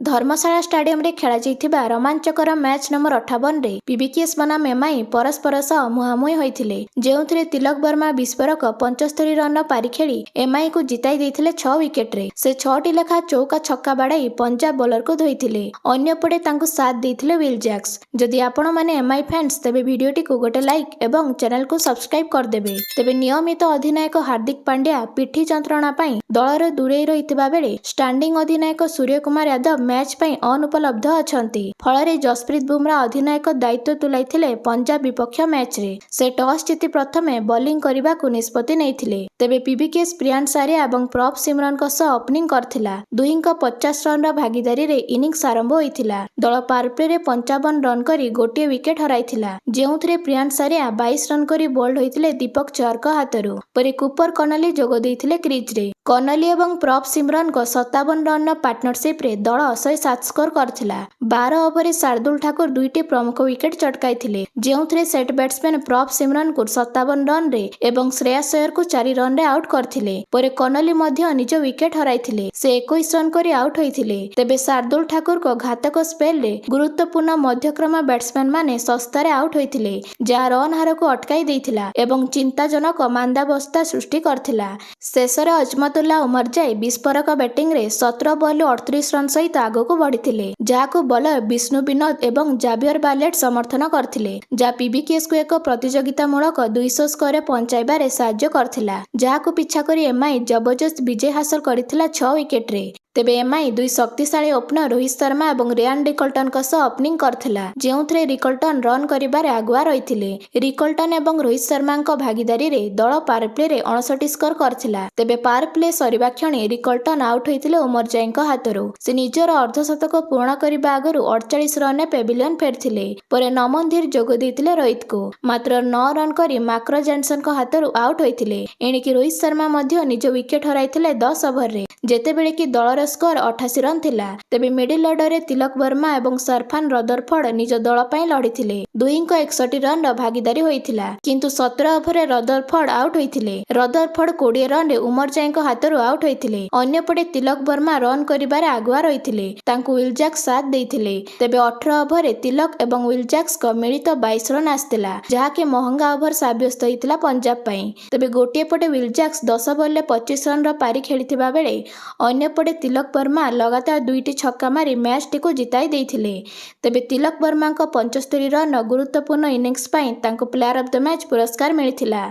धर्मशाला stadium रे खेला जाइथिबा रोमांचकर match number 58 रे पीबीकेएस बनाम एमआई परस्पर सह मुहांमुही होइथिले जेउथिरे तिलक वर्मा विस्फोरक 75 रन पारी खेली एमआई को जिताई देइथिले 6 विकेट रे से 6टी लेखा चौका छक्का बाड़ाई पंजाब बॉलर को धोइथिले अन्यपटे तांको साथ देइथिले विल जैक्स। जदि आपण माने एमआई फैंस तेबे वीडियोटी को गोटे लाइक एवं चैनल को सब्सक्राइब कर देबे। तेबे नियमित अधिनायक हार्दिक पांड्या पिठी जंत्रणा पई दलर दूरे रहितबा बेले स्टैंडिंग अधिनायक सूर्य कुमार यादव मैच पई अनुपलब्ध अछंती फलरे जसप्रीत बुमरा अधिनायक दायित्व तुलाइथिले पंजाब विपक्ष मैच रे से टॉस जीति प्रथमे बॉलिंग करबा को निष्पत्ति नेइथिले। तेबे पीबीकेएस प्रियांश सारिया एवं प्रभ सिमरन को सह ओपनिंग करथिला। दुहिंक 50 रन रा भागीदारी रे इनिंग्स आरंभ होइथिला। दल पावर प्ले रे 55 रन करी गोटे विकेट हराइथिला जेउथिरे प्रियांश सारिया 22 रन करी बोल्ड होइथिले दीपक चहरक हातरू परे कुपर कनली जोग देइथिले क्रीज रे। कनली एवं प्रभ सिमरन को 57 रन पार्टनरशिप रे दल 107 स्कोर करथिला। 12 ओवर रे शार्दुल ठाकुर दुईटी प्रमुख विकेट चटकाइथिले जेउथिरे सेट बैट्समैन प्रभ सिमरन को 57 रन रे एवं श्रेयस अय्यर को 4 रन रे आउट करथिले परे कनली मध्य निज विकेट हराइथिले से 21 रन करी आउट होइथिले। तेबे शार्दुल ठाकुर को घातक स्पेल रे गुरुत्वपूर्ण मध्यक्रम बैट्समैन माने सस्तारे आउट होइथिले जा रन हार को अटकाई देइथिला एवं चिंताजनक मांदावस्था सृष्टि करथिला। शेषरे अजमतुल्लाह उमरजाई विस्फोरक बैटिंग रे 17 बॉल 38 रन सहित आगको बढ़िथिले जाको बॉलर विष्णु विनोद एवं जावियर बालेट समर्थन करथिले जा पीबीकेएस को एक प्रतियोगितामूलक 200 स्कोर पहुंचाइबारे साहाय्य करथिला जाको पिछा करी एमआई जबरदस्त विजय हासिल करथिला 6 विकेट रे। तेबे एमआई दुई शक्तिशाली ओपनर रोहित शर्मा एवं रेयान रिकल्टन को सह ओपनिंग करथिला जेउथिरे रिकल्टन रन करिबारे आगुआ रहिथिले। रिकल्टन एवं रोहित शर्मा को भागीदारी रे दल पावर प्ले रे 59 स्कोर करथिला। तेबे पावर प्ले सरिबा क्षणी रिकल्टन आउट होइथिले उमरजाईक हातरू से निजर अर्धशतक पूर्ण करिबा आगरु 48 रन रे पेविलियन फेरथिले परे नमन धीर जोग देइथिले रोहित को मात्र 9 रन करी माक्रो जॉनसन को हातरू आउट होइथिले। एणिकी रोहित शर्मा मध्य निज विकेट हराइथिले 10 ओवर रे जेतेबेले कि दलर स्कोर 88 रन थिला। तेबे मिडिल ऑर्डर रे तिलक वर्मा एवं सरफान रदरफोर्ड निज दल पई लढिथिले दुईंक 61 रन र भागीदारी होइथिला किंतु 17 ओवर रे रदरफोर्ड आउट होइथिले। रदरफोर्ड 20 रन रे उमरजाईक हातरू आउट होइथिले अन्यपटे तिलक वर्मा रन करिबारे आगुआ रहिथिले तांकु विल जैक्स साथ देइथिले। तेबे 18 ओवर रे तिलक एवं विल जैक्स को मिलित 22 रन आस्तिला जाके महंगा ओवर साब्यस्त होइथिला पंजाब पई। तेबे गोटे पटे विल जैक्स 10 बॉल रे 25 रन र पारी खेलिथिबा बेले अन्यपटे तिलक वर्मा लगातार दुईटी छक्का मारी मैच टी को जिताई देइथिले। तेबे तिलक वर्मा को 75 रन गुरुत्वपूर्ण इनिंग्स पई तांको प्लेयर ऑफ द मैच पुरस्कार मिलिथिला।